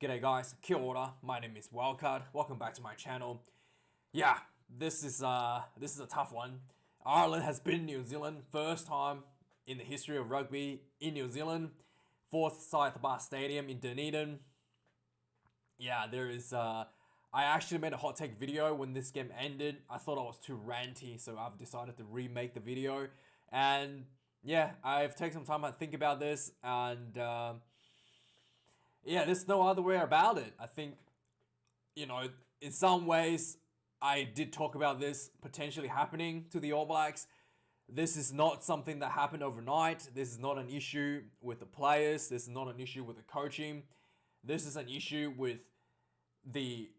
G'day guys, kia ora. My name is Wildkard. Welcome back to my channel. Yeah, this is a tough one. Ireland has been New Zealand first time in the history of rugby in New Zealand. Fourth side at the Bar Stadium in Dunedin. Yeah, I actually made a hot take video when this game ended. I thought I was too ranty, so I've decided to remake the video. And yeah, I've taken some time to think about this, and yeah, there's no other way about it. I think, in some ways, I did talk about this potentially happening to the All Blacks. This is not something that happened overnight. This is not an issue with the players. This is not an issue with the coaching. This is an issue with the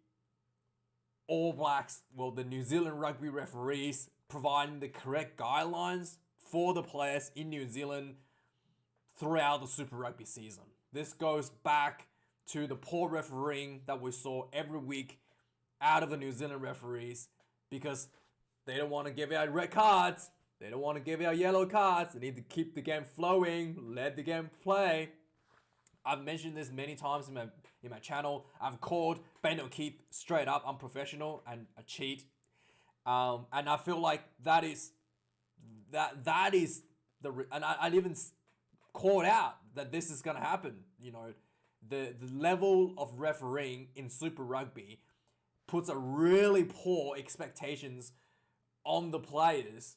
All Blacks, the New Zealand rugby referees providing the correct guidelines for the players in New Zealand throughout the Super Rugby season. This goes back to the poor refereeing that we saw every week out of the New Zealand referees, because they don't want to give out red cards. They don't want to give out yellow cards. They need to keep the game flowing, let the game play. I've mentioned this many times in my channel. I've called Ben O'Keefe straight up unprofessional and a cheat. And I feel like that is and I even called out that this is going to happen. The level of refereeing in Super Rugby puts a really poor expectations on the players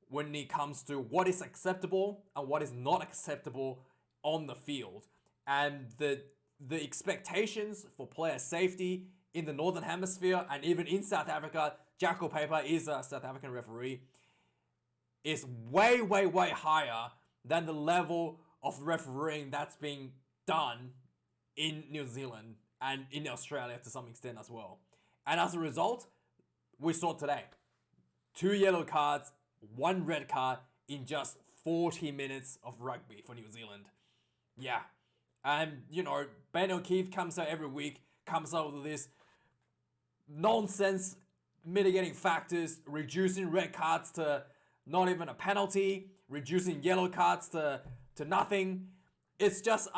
when it comes to what is acceptable and what is not acceptable on the field. And the expectations for player safety in the Northern Hemisphere and even in South Africa, Jack O'Paper is a South African referee, is way, way, way higher than the level of refereeing that's being done in New Zealand and in Australia to some extent as well. And as a result, we saw today 2 yellow cards, 1 red card in just 40 minutes of rugby for New Zealand. Yeah. And, Ben O'Keefe comes out every week, comes out with this nonsense mitigating factors, reducing red cards to not even a penalty, reducing yellow cards to nothing. It's just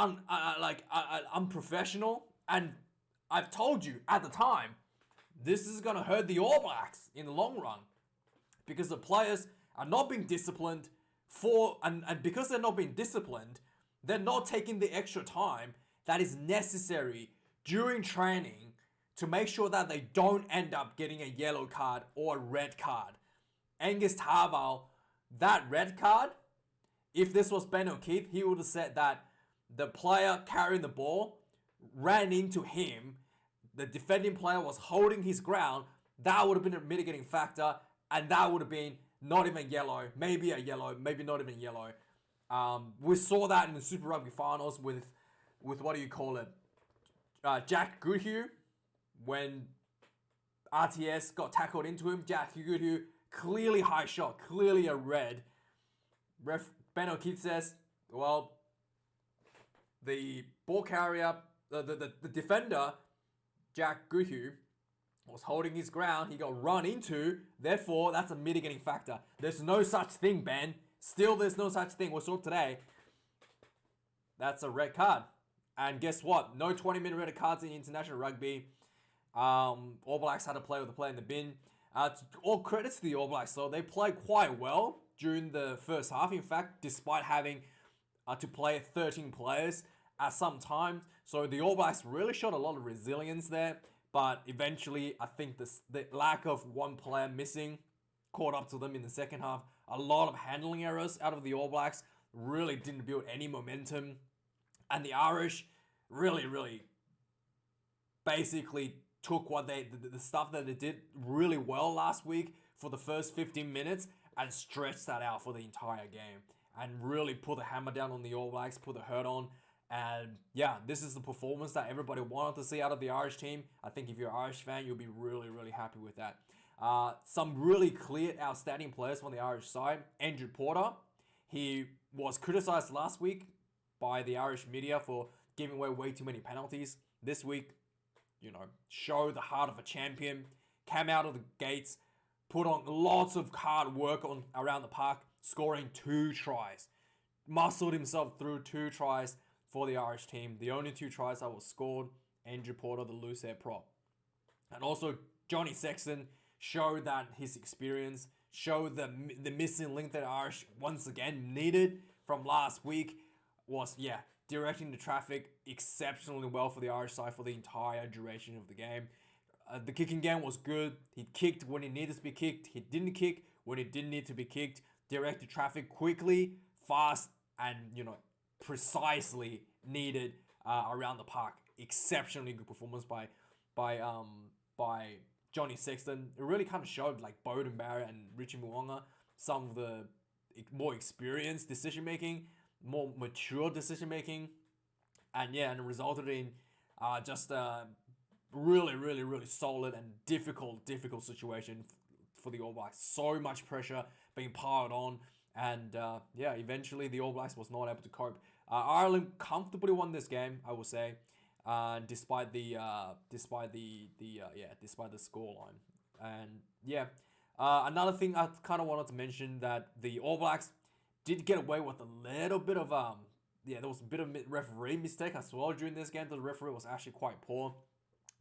unprofessional. And I've told you at the time, this is going to hurt the All Blacks in the long run, because the players are not being disciplined and because they're not being disciplined, they're not taking the extra time that is necessary during training to make sure that they don't end up getting a yellow card or a red card. Angus Tarval, that red card, if this was Ben O'Keefe, he would have said that the player carrying the ball ran into him, the defending player was holding his ground. That would have been a mitigating factor, and that would have been not even yellow, maybe a yellow, maybe not even yellow. We saw that in the Super Rugby finals with Jack Goodhue, when RTS got tackled into him. Jack Goodhue, clearly high shot, clearly a red. Ben O'Keefe says, the ball carrier, the defender, Jack Goodhue, was holding his ground. He got run into. Therefore, that's a mitigating factor. There's no such thing, Ben. Still, there's no such thing. We saw today. That's a red card. And guess what? No 20-minute red cards in international rugby. All Blacks had to play with the play in the bin. All credits to the All Blacks, though. They played quite well during the first half. In fact, despite having to play 13 players at some times. So the All Blacks really showed a lot of resilience there. But eventually, I think the lack of one player missing caught up to them in the second half. A lot of handling errors out of the All Blacks really didn't build any momentum. And the Irish really basically took the stuff that they did really well last week for the first 15 minutes and stretched that out for the entire game. And really put the hammer down on the All Blacks, put the hurt on. And yeah, this is the performance that everybody wanted to see out of the Irish team. I think if you're an Irish fan, you'll be really happy with that. Some really clear, outstanding players from the Irish side. Andrew Porter, he was criticised last week by the Irish media for giving away way too many penalties. This week, show the heart of a champion. Came out of the gates, put on lots of hard work around the park, scoring 2 tries. Muscled himself through 2 tries for the Irish team. The only 2 tries that were scored Andrew Porter, the loose hair prop. And also, Johnny Sexton showed that his experience, showed the missing link that Irish once again needed from last week was, directing the traffic exceptionally well for the Irish side for the entire duration of the game. The kicking game was good. He kicked when he needed to be kicked. He didn't kick when he didn't need to be kicked. Directed traffic quickly, fast, and, precisely needed around the park. Exceptionally good performance by Johnny Sexton. It really kind of showed like Bowden Barrett and Richie Mo'unga some of the more experienced decision making, more mature decision making, and it resulted in just a really, really, really solid and difficult situation for the All Blacks. So much pressure being piled on, and eventually the All Blacks was not able to cope. Ireland comfortably won this game, I will say, despite the scoreline. And another thing I kind of wanted to mention, that the All Blacks did get away with a little bit of there was a bit of referee mistake as well during this game. The referee was actually quite poor,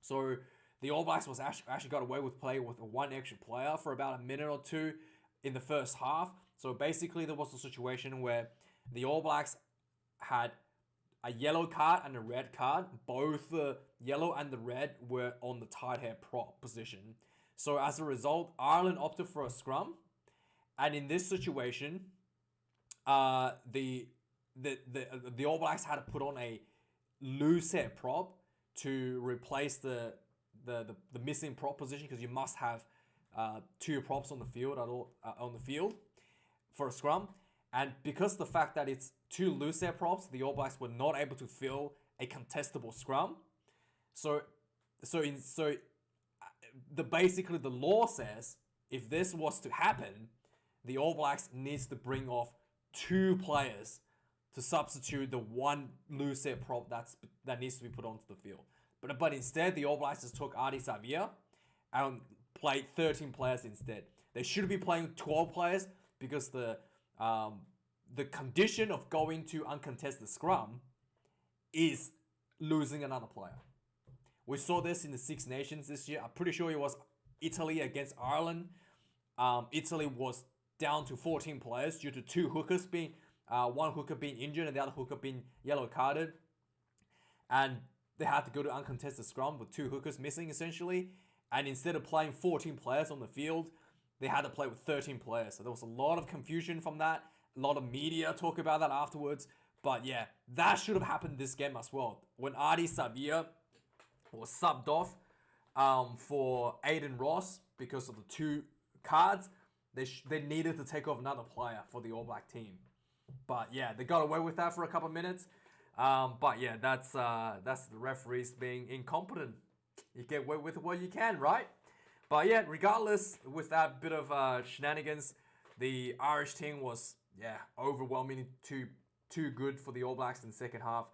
so the All Blacks was actually got away with play with one extra player for about a minute or two in the first half. So basically, there was a situation where the All Blacks had a yellow card and a red card. Both the yellow and the red were on the tight head prop position. So as a result, Ireland opted for a scrum, and in this situation, the All Blacks had to put on a loose head prop to replace the missing prop position, because you must have two props on the field for a scrum. And because of the fact that it's two loose head props, the All Blacks were not able to fill a contestable scrum. Basically the law says if this was to happen, the All Blacks needs to bring off two players to substitute the one loose head prop that needs to be put onto the field. But instead, the All Blacks just took Ardie Savea and played 13 players instead. They should be playing 12 players, because the condition of going to uncontested scrum is losing another player. We saw this in the Six Nations this year. I'm pretty sure it was Italy against Ireland. Italy was down to 14 players due to two hookers being one hooker being injured and the other hooker being yellow carded, and they had to go to uncontested scrum with two hookers missing essentially. And instead of playing 14 players on the field, they had to play with 13 players. So there was a lot of confusion from that. A lot of media talk about that afterwards. But that should have happened this game as well. When Ardie Savea was subbed off for Aiden Ross because of the two cards, they needed to take off another player for the All Black team. But they got away with that for a couple of minutes. That's the referees being incompetent. You get away with what you can, right? But regardless, with that bit of shenanigans, the Irish team was overwhelmingly too good for the All Blacks in the second half.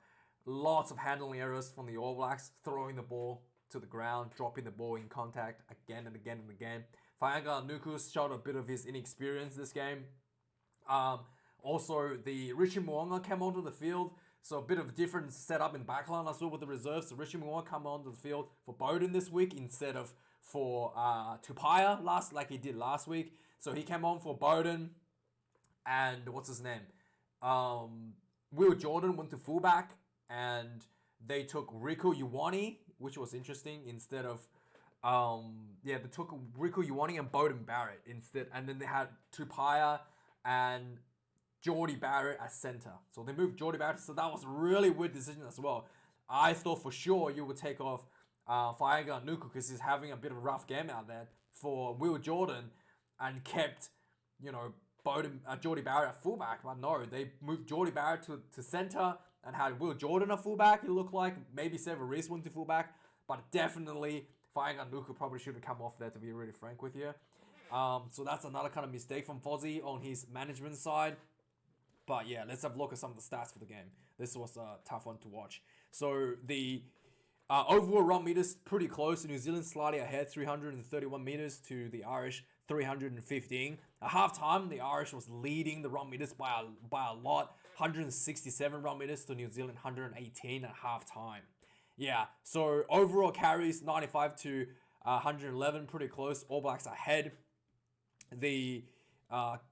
Lots of handling errors from the All Blacks, throwing the ball to the ground, dropping the ball in contact again and again and again. Fainga'anuku showed a bit of his inexperience this game. Also, the Richie Mo'unga came onto the field, so a bit of a different setup in backline as well with the reserves. So Richie Mo'unga come onto the field for Bowden this week instead of for Tupaia like he did last week. So he came on for Bowden, and what's his name? Will Jordan went to fullback, and they took Rieko Ioane, which was interesting, instead of they took Rieko Ioane and Bowden Barrett instead, and then they had Tupaia and Geordie Barrett as centre. So they moved Geordie Barrett, so that was a really weird decision as well. I thought for sure you would take off Fainga'anuku because he's having a bit of a rough game out there for Will Jordan, and kept, Geordie Barrett at fullback. But no, they moved Geordie Barrett to centre and had Will Jordan at fullback, it looked like. Maybe Severis went to fullback, but definitely Fainga'anuku probably should have come off there, to be really frank with you. So that's another kind of mistake from Fozzie on his management side. But let's have a look at some of the stats for the game. This was a tough one to watch. So the overall run meters pretty close. New Zealand slightly ahead, 331 meters to the Irish 315. At halftime, the Irish was leading the run meters by a lot. 167 run meters to New Zealand 118 at halftime. Yeah, so overall carries 95 to 111, pretty close. All Blacks ahead. The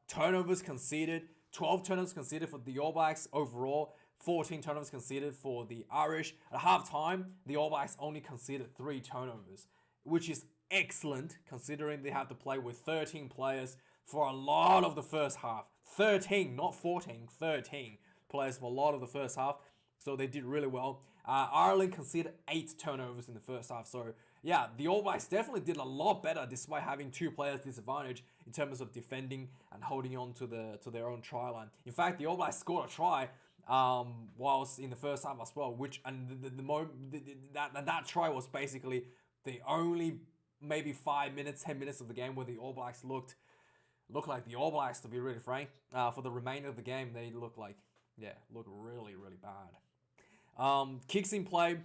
turnovers conceded, 12 turnovers conceded for the All Blacks overall, 14 turnovers conceded for the Irish. At halftime, the All Blacks only conceded 3 turnovers, which is excellent considering they have to play with 13 players for a lot of the first half. 13, not 14, 13 players for a lot of the first half. So they did really well. Ireland conceded 8 turnovers in the first half. So yeah, the All Blacks definitely did a lot better despite having 2 players disadvantage in terms of defending and holding on to their own try line. In fact, the All Blacks scored a try whilst in the first half as well, which that try was basically the only maybe 5 minutes, 10 minutes of the game where the All Blacks looked like the All Blacks, to be really frank. For the remainder of the game, they look really, really bad. Kicks in play.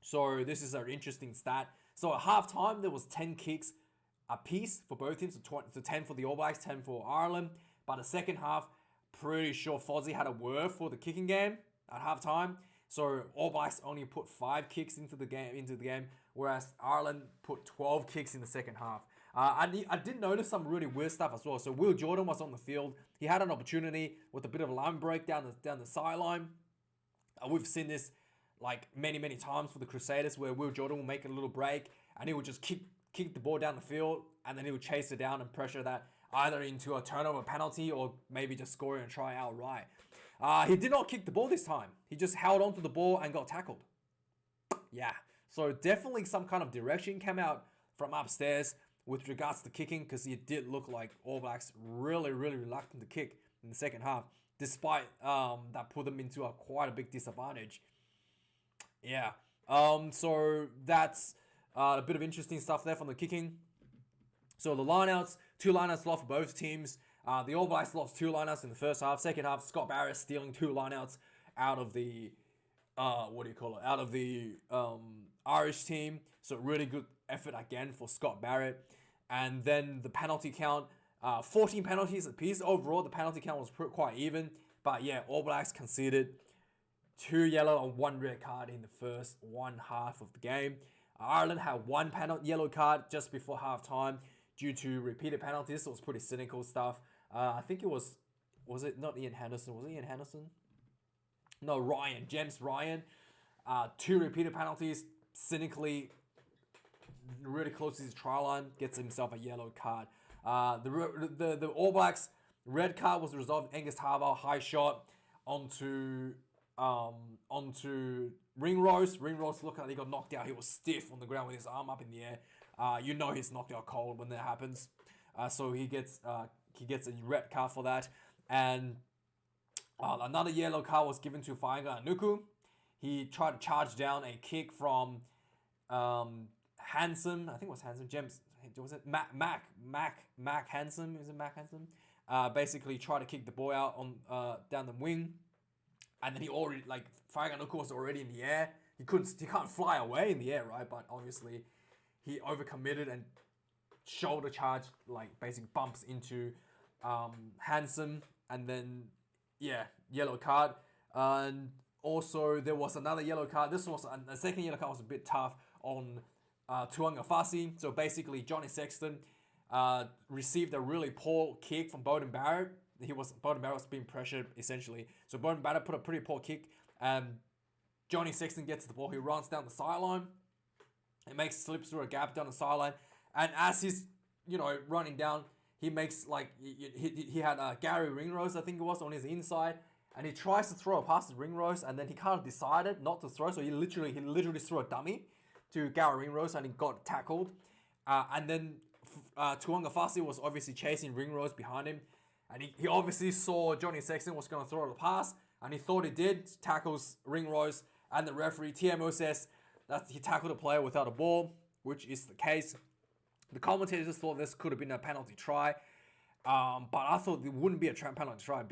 So this is an interesting stat. So at halftime, there was 10 kicks apiece for both teams. So 10 for the All Blacks, 10 for Ireland. But the second half, pretty sure Fozzie had a word for the kicking game at halftime. So All Blacks only put 5 kicks into the game, whereas Ireland put 12 kicks in the second half. I did notice some really weird stuff as well. So Will Jordan was on the field. He had an opportunity with a bit of a line break down the sideline. We've seen this like many times for the Crusaders, where Will Jordan will make a little break and he will just kick the ball down the field, and then he will chase it down and pressure that either into a turnover penalty or maybe just scoring and try outright. He did not kick the ball this time. He just held onto the ball and got tackled. Yeah, so definitely some kind of direction came out from upstairs with regards to kicking, because it did look like All Blacks really reluctant to kick in the second half, despite that put them into quite a big disadvantage. Yeah, so that's a bit of interesting stuff there from the kicking. So the lineouts, 2 lineouts lost for both teams. The All Blacks lost 2 lineouts in the first half. Second half, Scott Barrett stealing 2 lineouts out of the out of the Irish team. So really good effort again for Scott Barrett. And then the penalty count, 14 penalties apiece. Overall, the penalty count was quite even. But yeah, All Blacks conceded 2 yellow and 1 red card in the first 1 half of the game. Ireland had 1 yellow card just before halftime due to repeated penalties. It was pretty cynical stuff. I think it was it not Ian Henderson? Was it Ian Henderson? No, James Ryan. 2 repeated penalties, cynically really close to his try line, gets himself a yellow card. The All Blacks red card was resolved. Angus Harbour, high shot onto Ringrose. Ringrose looked like he got knocked out. He was stiff on the ground with his arm up in the air. You know he's knocked out cold when that happens. So he gets a red card for that. And another yellow card was given to Fainga'a-Nuku. He tried to charge down a kick from Handsome. I think it was Handsome. James, was it Mac Handsome? Is it Mac Handsome? Basically tried to kick the ball out on down the wing. And then he already, Fainga'a-Nuku was already in the air. He can't fly away in the air, right? But obviously, he overcommitted and shoulder charge, basically bumps into Handsome. And then, yeah, yellow card. And also, there was another yellow card. This was, the second yellow card was a bit tough on Tu'ungafasi. So basically, Johnny Sexton received a really poor kick from Beauden Barrett. Beauden Barrett was being pressured, essentially. So Beauden Barrett put a pretty poor kick, and Johnny Sexton gets the ball. He runs down the sideline. It slips through a gap down the sideline. And as he's, running down, he makes, he had Gary Ringrose, I think it was, on his inside. And he tries to throw a pass to Ringrose, and then he kind of decided not to throw. So he literally threw a dummy to Gary Ringrose, and he got tackled. And then Tu'ungafasi was obviously chasing Ringrose behind him. And he obviously saw Johnny Sexton was going to throw the pass, and he thought he did, tackles Ringrose, and the referee, TMO, says that he tackled a player without a ball, which is the case. The commentators thought this could have been a penalty try, but I thought it wouldn't be a penalty try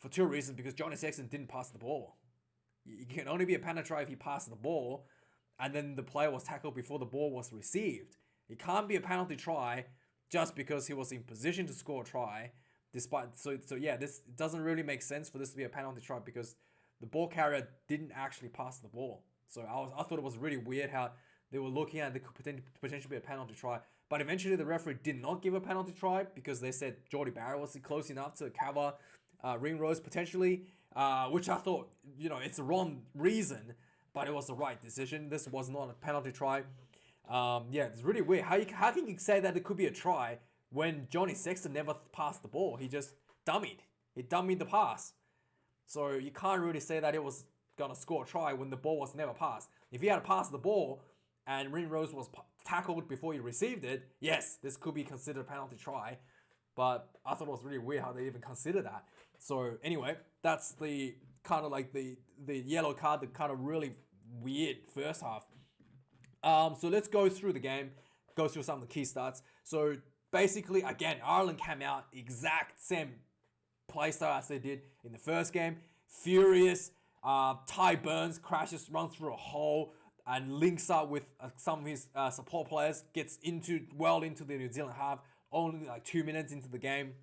for 2 reasons, because Johnny Sexton didn't pass the ball. It can only be a penalty try if he passed the ball, and then the player was tackled before the ball was received. It can't be a penalty try just because he was in position to score a try. This doesn't really make sense for this to be a penalty try, because the ball carrier didn't actually pass the ball. So I thought it was really weird how they were looking at the could potentially be a penalty try. But eventually the referee did not give a penalty try because they said Jordie Barrett was close enough to cover Ringrose potentially, which I thought, it's the wrong reason, but it was the right decision. This was not a penalty try. Yeah, it's really weird. How can you say that it could be a try when Johnny Sexton never passed the ball? He just dummied. He dummied the pass. So you can't really say that it was going to score a try when the ball was never passed. If he had passed the ball and Ringrose was tackled before he received it, yes, this could be considered a penalty try. But I thought it was really weird how they even consider that. So anyway, that's the kind of like the yellow card, the kind of really weird first half. So let's go through the game, go through some of the key stats. So basically, again, Ireland came out exact same play style as they did in the first game. Furious. Ty Burns runs through a hole and links up with some of his support players, gets well into the New Zealand half, only like 2 minutes into the game.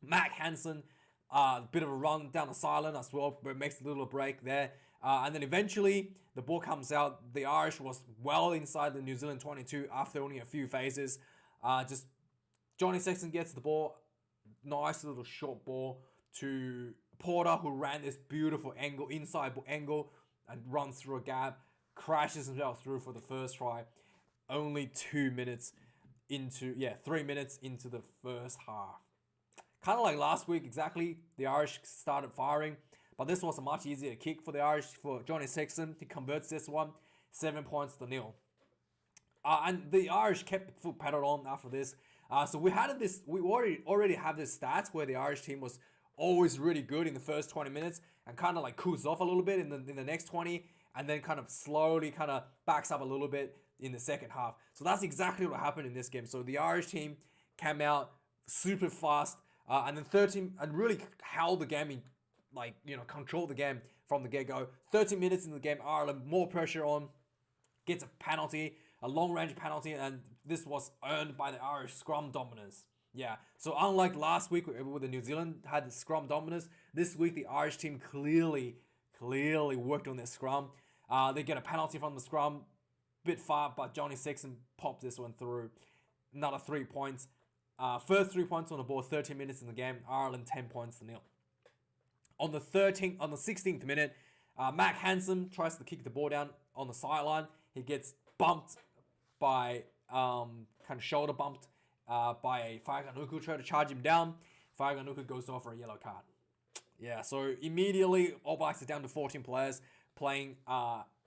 Mac Hansen, a bit of a run down the sideline as well, but makes a little break there. And then eventually the ball comes out. The Irish was well inside the New Zealand 22 after only a few phases. Just Johnny Sexton gets the ball, nice little short ball to Porter, who ran this beautiful inside angle, and runs through a gap, crashes himself through for the first try. Only 3 minutes into the first half. Kind of like last week, exactly. The Irish started firing, but this was a much easier kick for the Irish, for Johnny Sexton. He converts this one, 7 points to 0. And the Irish kept foot pedal on after this. So we already have this stats where the Irish team was always really good in the first 20 minutes and kind of like cools off a little bit in the next 20, and then kind of slowly kind of backs up a little bit in the second half. So that's exactly what happened in this game. So the Irish team came out super fast, and then 13 and really held the game in, controlled the game from the get-go. 13 minutes in the game, Ireland more pressure on, gets a penalty, a long-range penalty, and this was earned by the Irish scrum dominance. Yeah, so unlike last week where the New Zealand had the scrum dominance, this week the Irish team clearly worked on their scrum. They get a penalty from the scrum, bit far, but Johnny Sexton popped this one through. Another 3 points. First 3 points on the board, 13 minutes in the game. Ireland 10 points to 0. On the 16th minute, Mac Hansen tries to kick the ball down on the sideline. He gets bumped by kind of shoulder bumped by a Whakanuku, try to charge him down. Whakanuku goes off for a yellow card. Yeah, so immediately All Blacks are down to 14 players playing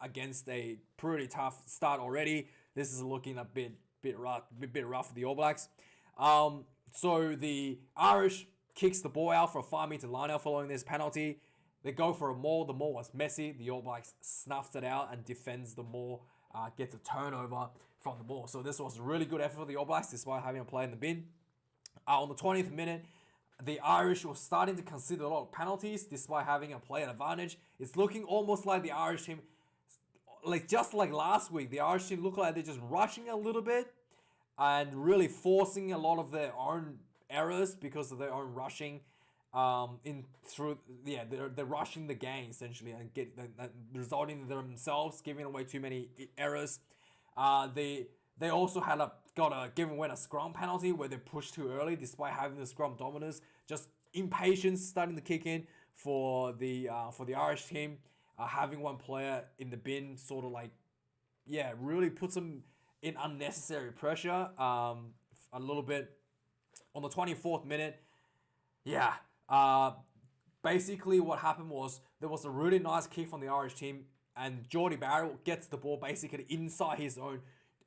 against a pretty tough start already. This is looking a bit rough for the All Blacks. So the Irish kicks the ball out for a 5-meter line out following this penalty. They go for a maul. The maul was messy. The All Blacks snuffs it out and defends the maul. Gets a turnover from the ball. So this was a really good effort for the All Blacks despite having a play in the bin. On the 20th minute, the Irish were starting to consider a lot of penalties despite having a play advantage. It's looking almost like the Irish team, just like last week, the Irish team look like they're just rushing a little bit and really forcing a lot of their own errors because of their own rushing. They're rushing the game essentially and resulting in themselves giving away too many errors. They also got a given away a scrum penalty where they pushed too early despite having the scrum dominance. Just impatience starting to kick in for the Irish team. Having one player in the bin sort of really puts them in unnecessary pressure a little bit. On the 24th minute, basically what happened was there was a really nice kick from the Irish team and Jordie Barrett gets the ball basically inside his own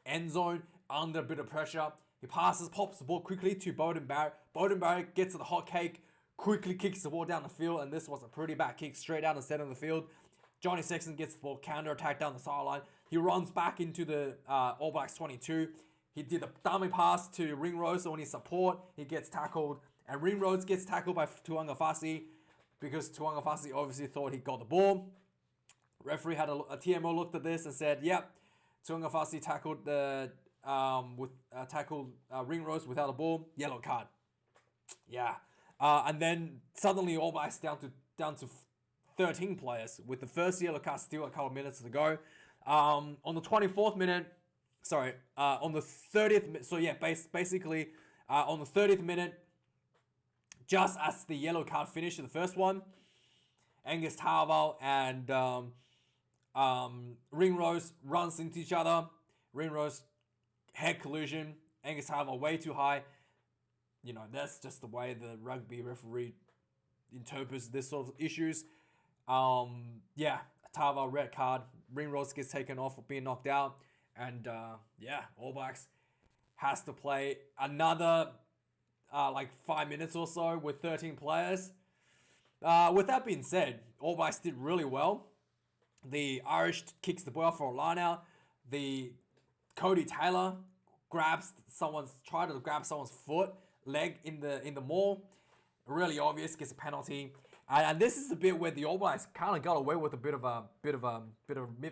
end zone under a bit of pressure. He pops the ball quickly to Beauden Barrett. Beauden Barrett gets to the hot cake, quickly kicks the ball down the field, and this was a pretty bad kick straight down the center of the field. Johnny Sexton gets the ball, counter-attack down the sideline. He runs back into the All Blacks 22. He did a dummy pass to Ringrose on his support. He gets tackled, and Ringrose gets tackled by Tuangafasi because Tuangafasi obviously thought he got the ball. Referee had a TMO looked at this and said, "Yep, Tuangafasi tackled Ringrose without a ball, yellow card." Yeah, and then suddenly All Blacks down to 13 players with the first yellow card still a couple of minutes to go. On the 24th minute, on the 30th minute, so yeah, basically on the 30th minute, just as the yellow card finished in the first one, Angus Tarval and Ringrose runs into each other. Ringrose head collision. Angus Tarval way too high. You know, that's just the way the rugby referee interprets this sort of issues. Yeah, Tarval red card. Ringrose gets taken off for being knocked out. And All Blacks has to play another 5 minutes or so with 13 players. With that being said, All Blacks did really well. The Irish kicks the ball for a line out. The Cody Taylor tried to grab someone's leg in the maul. Really obvious, gets a penalty. And this is the bit where the All Blacks kind of got away with a bit of a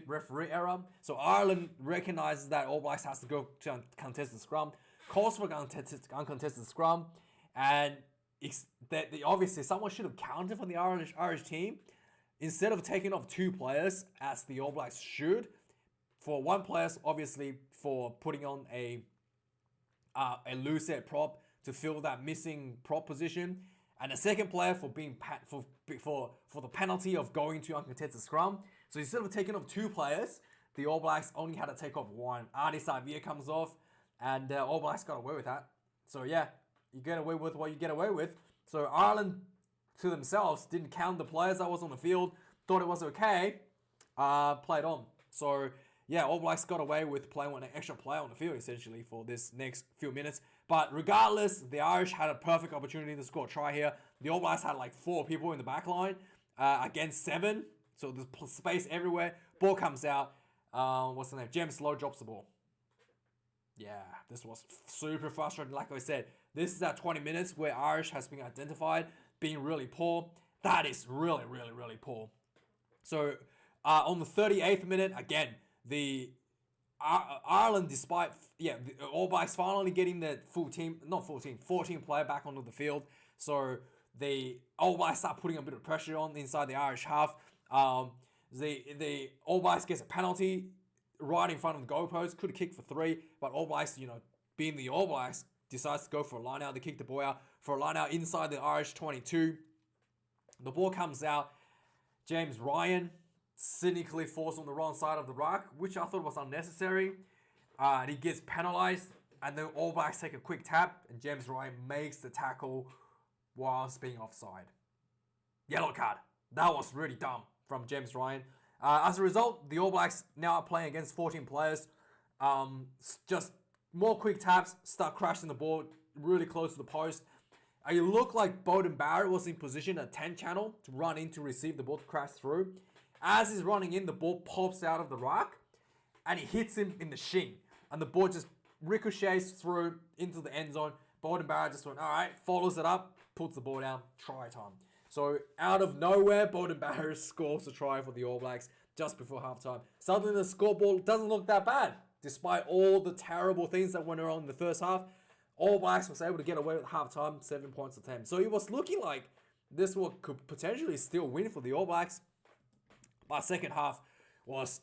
referee error. So Ireland recognizes that All Blacks has to go to contested scrum, calls for uncontested scrum, and obviously someone should have counted from the Irish team instead of taking off two players as the All Blacks should. For one player, obviously for putting on a loose head prop to fill that missing prop position. And the second player for being for the penalty of going to uncontested scrum. So instead of taking off two players, the All Blacks only had to take off one. Adi Savia comes off, and All Blacks got away with that. So yeah, you get away with what you get away with. So Ireland to themselves didn't count the players that was on the field, thought it was okay, played on. So yeah, All Blacks got away with playing with an extra player on the field essentially for this next few minutes. But regardless, the Irish had a perfect opportunity to score a try here. The All Blacks had 4 people in the back line against 7. So there's space everywhere. Ball comes out. What's the name? James Lowe drops the ball. Yeah, this was super frustrating. Like I said, this is at 20 minutes where Irish has been identified being really poor. That is really, really, really poor. So on the 38th minute, again, the Ireland, despite the All Blacks finally getting the 14 player back onto the field. So the All Blacks start putting a bit of pressure on inside the Irish half. The All Blacks gets a penalty right in front of the goalpost. Could have kicked for 3, but All Blacks, being the All Blacks, decides to go for a line out. They kick the ball out for a line out inside the Irish 22. The ball comes out. James Ryan cynically falls on the wrong side of the ruck, which I thought was unnecessary. And he gets penalised, and then All Blacks take a quick tap, and James Ryan makes the tackle whilst being offside. Yellow card. That was really dumb from James Ryan. As a result, the All Blacks now are playing against 14 players. Just more quick taps, start crashing the ball really close to the post. It looked like Beauden Barrett was in position at 10 channel to run in to receive the ball to crash through. As he's running in, the ball pops out of the ruck and it hits him in the shin. And the ball just ricochets through into the end zone. Beauden Barrett just went, all right, follows it up, puts the ball down, try time. So out of nowhere, Beauden Barrett scores a try for the All Blacks just before halftime. Suddenly the scoreboard doesn't look that bad. Despite all the terrible things that went on in the first half, All Blacks was able to get away with halftime, 7 points to 10. So it was looking like this one could potentially still win for the All Blacks. But second half was,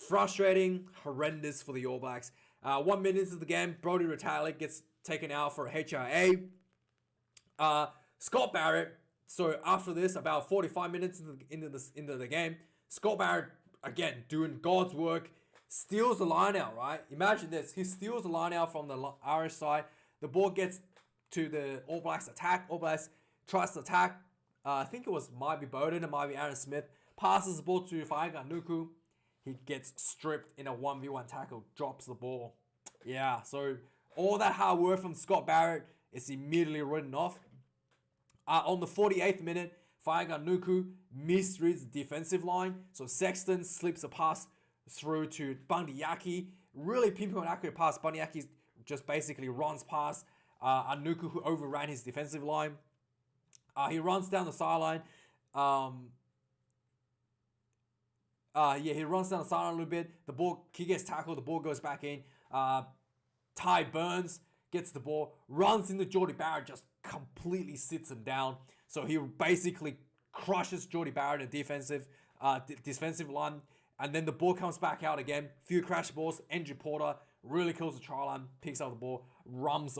frustrating, horrendous for the All Blacks. 1 minute into the game, Brodie Retallick gets taken out for a HIA. Scott Barrett, so after this, about 45 minutes into the game, Scott Barrett, again, doing God's work, steals the line out, right? Imagine this. He steals the line out from the Irish side. The ball gets to the All Blacks attack. All Blacks tries to attack. I think it might be Beauden, it might be Aaron Smith. Passes the ball to Faiga Nuku. He gets stripped in a 1v1 tackle. Drops the ball. Yeah, so all that hard work from Scott Barrett is immediately written off. On the 48th minute, Faiga Nuku misreads the defensive line. So Sexton slips a pass through to Bandiaki. Really pinpoint accurate pass. Bandiaki just basically runs past Anuku, who overran his defensive line. He runs down the sideline. He runs down the sideline a little bit. He gets tackled. The ball goes back in. Ty Burns gets the ball, runs into Jordie Barrett, just completely sits him down. So he basically crushes Jordie Barrett in defensive line. And then the ball comes back out again. Few crash balls. Andrew Porter really kills the try line, picks up the ball, rumbles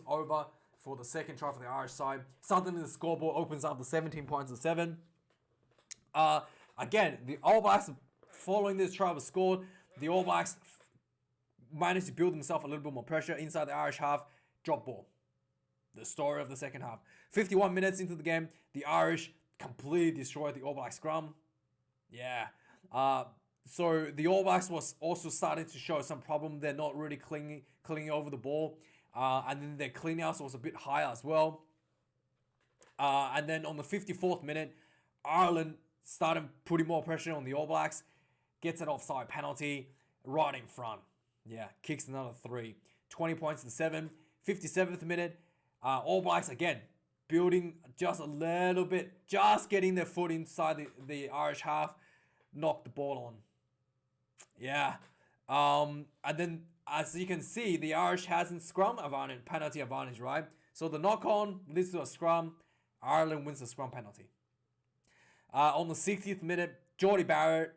over for the second try for the Irish side. Suddenly the scoreboard opens up to 17 points to 7. Again, the All Blacks, following this try was scored, the All Blacks managed to build themselves a little bit more pressure inside the Irish half. Drop ball. The story of the second half. 51 minutes into the game, the Irish completely destroyed the All Black scrum. Yeah. So the All Blacks was also starting to show some problem. They're not really clinging over the ball. And then their clean outs was a bit higher as well. And then on the 54th minute, Ireland started putting more pressure on the All Blacks. Gets an offside penalty right in front. Yeah, kicks another 3. 20 points to 7. 57th minute, All Blacks again building just a little bit, just getting their foot inside the Irish half, knocked the ball on. Yeah. And then as you can see, the Irish hasn't scrum advantage, penalty advantage, right? So the knock on leads to a scrum. Ireland wins the scrum penalty. On the 60th minute, Jordie Barrett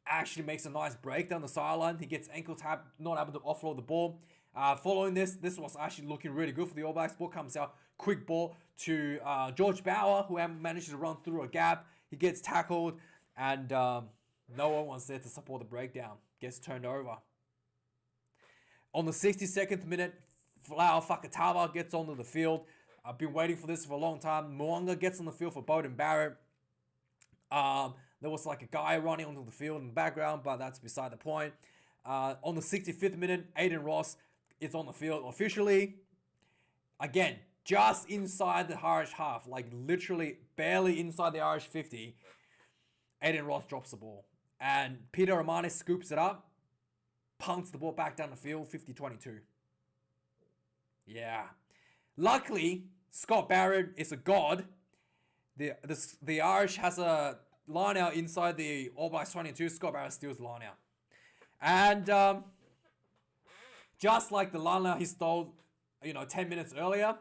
actually makes a nice break down the sideline. He gets ankle tap, not able to offload the ball. Following this was actually looking really good for the All Blacks. Ball comes out, quick ball to George Bauer, who manages to run through a gap. He gets tackled, and no one was there to support the breakdown. Gets turned over. On the 62nd minute, Folau Fakatava gets onto the field. I've been waiting for this for a long time. Mo'unga gets on the field for Beauden Barrett. There was like a guy running onto the field in the background, but that's beside the point. On the 65th minute, Aiden Ross is on the field officially. Again, just inside the Irish half, like literally barely inside the Irish 50. Aiden Ross drops the ball. And Peter Romani scoops it up, punts the ball back down the field, 50-22. Yeah. Luckily, Scott Barrett is a god. The Irish has a line out inside the All Blacks 22. Scott Barrett steals the line out. And just like the line out he stole, 10 minutes earlier,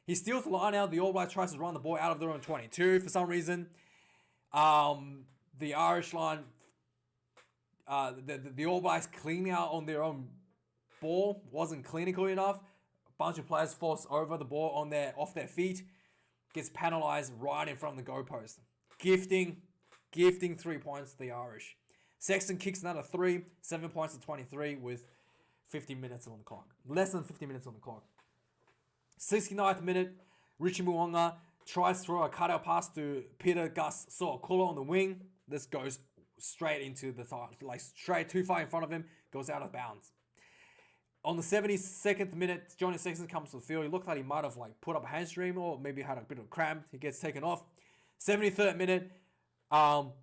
he steals the line out. The All Blacks tries to run the ball out of their own 22 for some reason. The Irish line, the All Blacks cleaning out on their own ball wasn't clinical enough. A bunch of players force over the ball off their feet. Gets penalised right in front of the goalpost. Gifting 3 points to the Irish. Sexton kicks another 3, 7 points to 23 with 15 minutes on the clock. Less than 15 minutes on the clock. 69th minute, Richie Mo'unga tries to throw a cutout pass to Peter Gus Soakula on the wing. This goes straight into the side, like straight too far in front of him, goes out of bounds. On the 72nd minute, Johnny Sexton comes to the field. He looked like he might have put up a hamstring or maybe had a bit of cramp. He gets taken off. 73rd minute, All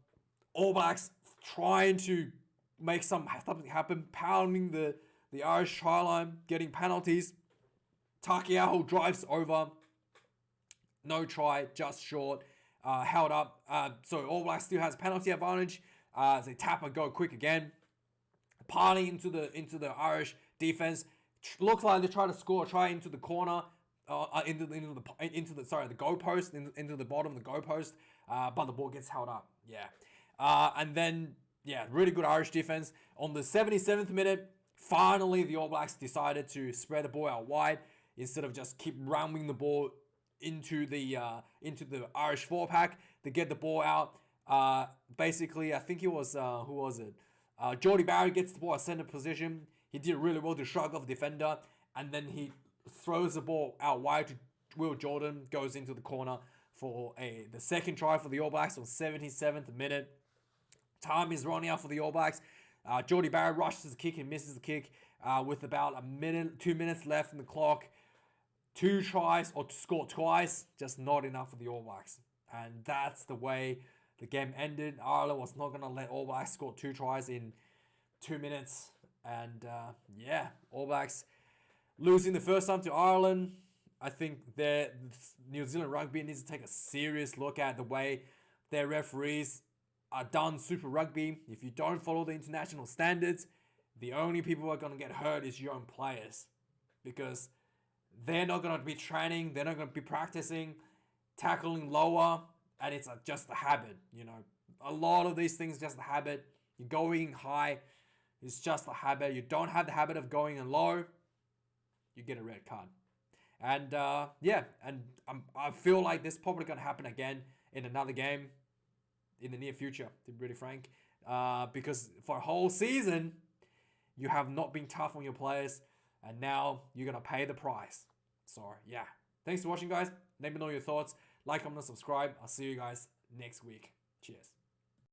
Blacks trying to make something happen, pounding the Irish try line, getting penalties. Takiaho drives over. No try, just short. Held up. So All Blacks still has penalty advantage. They tap and go quick again. Parting into the Irish defense. Looks like they try to score a try into the corner. Into the goalpost, into the bottom of the goalpost. But the ball gets held up. Yeah. And then, really good Irish defense. On the 77th minute, finally the All Blacks decided to spread the ball out wide instead of just keep ramming the ball into the Irish 4-pack to get the ball out. Basically, I think it was, who was it? Jordie Barrett gets the ball at center position. He did really well to shrug off the defender. And then he throws the ball out wide to Will Jordan. Goes into the corner for the second try for the All Blacks on 77th minute. Time is running out for the All Blacks. Jordie Barrett rushes the kick and misses the kick with about 2 minutes left in the clock. 2 tries or to score twice, just not enough for the All Blacks. And that's the way the game ended. Ireland was not going to let All Blacks score 2 tries in 2 minutes. And All Blacks losing the first time to Ireland. I think New Zealand Rugby needs to take a serious look at the way their referees are done Super Rugby. If you don't follow the international standards, the only people who are going to get hurt is your own players. Because they're not going to be training, they're not going to be practicing, tackling lower, and it's just a habit. A lot of these things just a habit. You're going high, it's just a habit. You don't have the habit of going in low, you get a red card. And I feel like this is probably going to happen again in another game in the near future, to be really frank. Because for a whole season, you have not been tough on your players, and now you're going to pay the price. So, yeah. Thanks for watching, guys. Let me know your thoughts. Like, comment, and subscribe. I'll see you guys next week. Cheers.